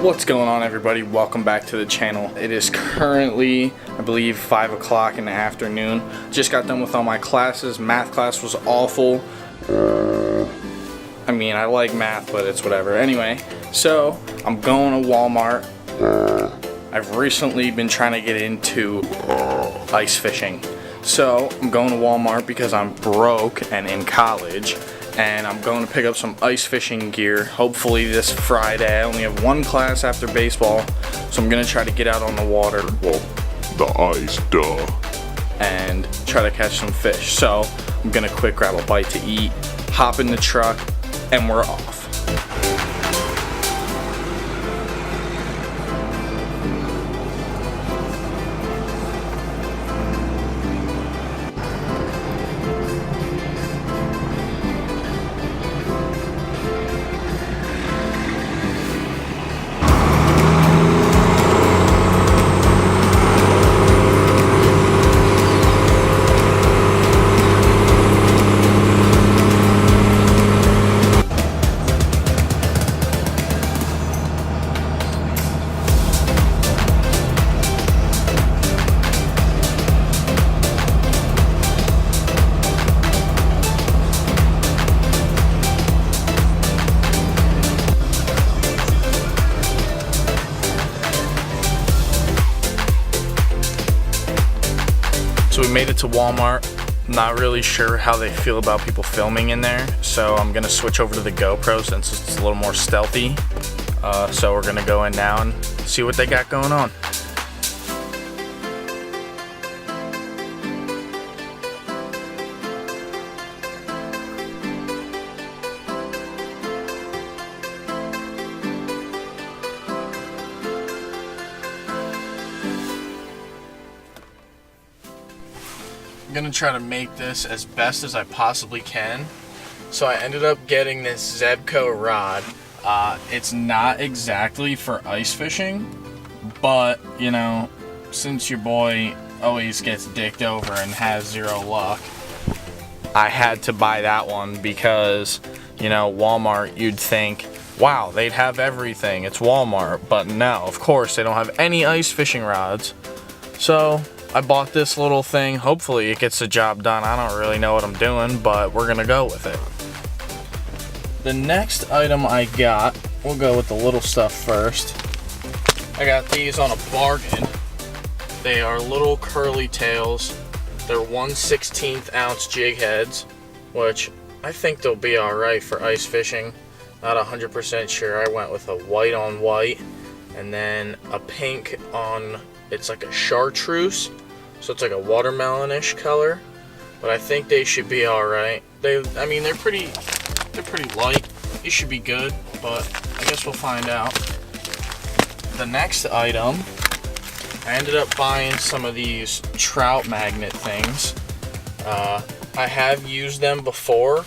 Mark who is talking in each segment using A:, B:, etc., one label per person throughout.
A: What's going on, everybody? Welcome back to the channel. It is currently, I believe, 5 o'clock in the afternoon. Just got done with all my classes. Math class was awful. I mean, I like math, but it's whatever. Anyway, so I'm going to Walmart. I've recently been trying to get into ice fishing. So I'm going to Walmart because I'm broke and in college. And I'm going to pick up some ice fishing gear, hopefully this Friday. I only have one class after baseball, so I'm going to try to get out on the water.
B: Well, the ice, duh.
A: And try to catch some fish. So I'm going to quick grab a bite to eat, hop in the truck, and we're off. So we made it to Walmart. Not really sure how they feel about people filming in there, so I'm gonna switch over to the GoPro since it's a little more stealthy. So we're gonna go in now and see what they got going on. I'm gonna try to make this as best as I possibly can. So I ended up getting this Zebco rod. It's not exactly for ice fishing, but you know, since your boy always gets dicked over and has zero luck, I had to buy that one because, you know, Walmart, you'd think, wow, they'd have everything, it's Walmart, but no, of course they don't have any ice fishing rods. So I bought this little thing. Hopefully it gets the job done. I don't really know what I'm doing, but we're gonna go with it. The next item I got, we'll go with the little stuff first. I got these on a bargain. They are little curly tails. They're 1/16 ounce jig heads, which I think they'll be alright for ice fishing. Not 100% sure. I went with a white on white and then a pink on, it's like a chartreuse. So it's like a watermelon-ish color, but I think they should be all right. I mean, they're pretty light. They should be good, but I guess we'll find out. The next item, I ended up buying some of these trout magnet things. I have used them before,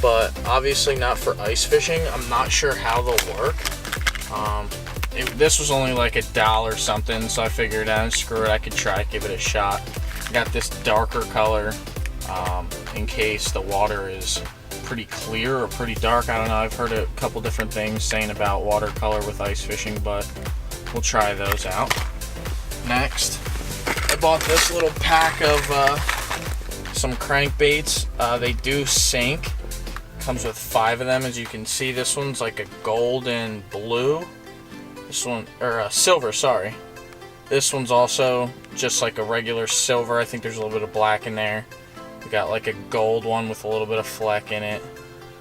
A: but obviously not for ice fishing. I'm not sure how they'll work. This was only like $1 something, so I figured, screw it, I could try, give it a shot. I got this darker color in case the water is pretty clear or pretty dark. I don't know, I've heard a couple different things saying about watercolor with ice fishing, but we'll try those out. Next, I bought this little pack of some crankbaits. They do sink. Comes with 5 of them, as you can see. This one's like a gold and blue. This one, or silver, sorry. This one's also just like a regular silver. I think there's a little bit of black in there. We got like a gold one with a little bit of fleck in it.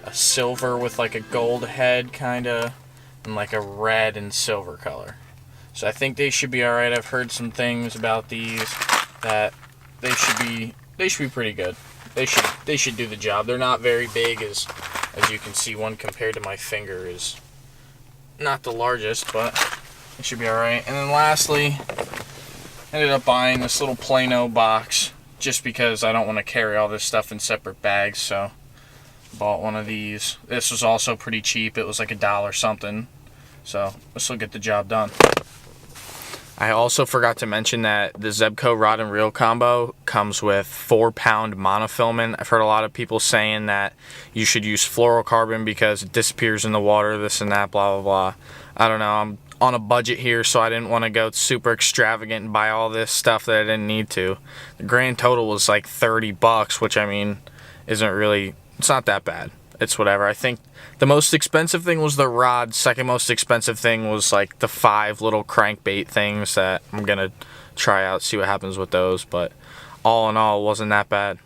A: A silver with like a gold head, kinda. And like a red and silver color. So I think they should be alright. I've heard some things about these that they should be pretty good. They should do the job. They're not very big, as you can see. One compared to my finger is not the largest, but it should be alright. And then lastly, I ended up buying this little Plano box just because I don't want to carry all this stuff in separate bags, so bought one of these. This was also pretty cheap. It was like $1 something, so this will get the job done. I also forgot to mention that the Zebco rod and reel combo comes with 4-pound monofilament. I've heard a lot of people saying that you should use fluorocarbon because it disappears in the water, this and that, blah, blah, blah. I don't know. on a budget here, so I didn't want to go super extravagant and buy all this stuff that I didn't need to. The grand total was like $30, which I mean isn't really, it's not that bad. It's whatever. I think the most expensive thing was the rod. Second most expensive thing was like the 5 little crankbait things that I'm gonna try out, see what happens with those. But all in all, it wasn't that bad.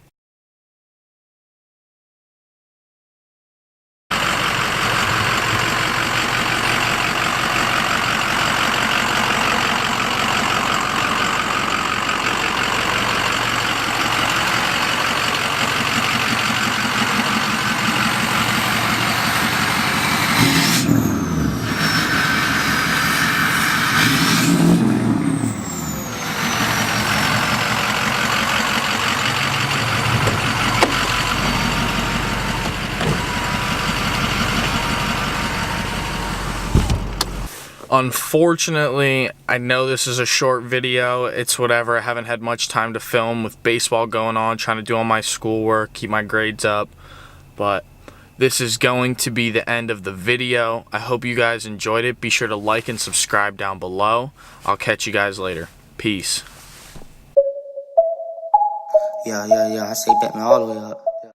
A: Unfortunately, I know this is a short video. It's whatever. I haven't had much time to film with baseball going on, trying to do all my schoolwork, keep my grades up. But this is going to be the end of the video. I hope you guys enjoyed it. Be sure to like and subscribe down below. I'll catch you guys later. Peace.
C: Yeah, I say Batman all the way up.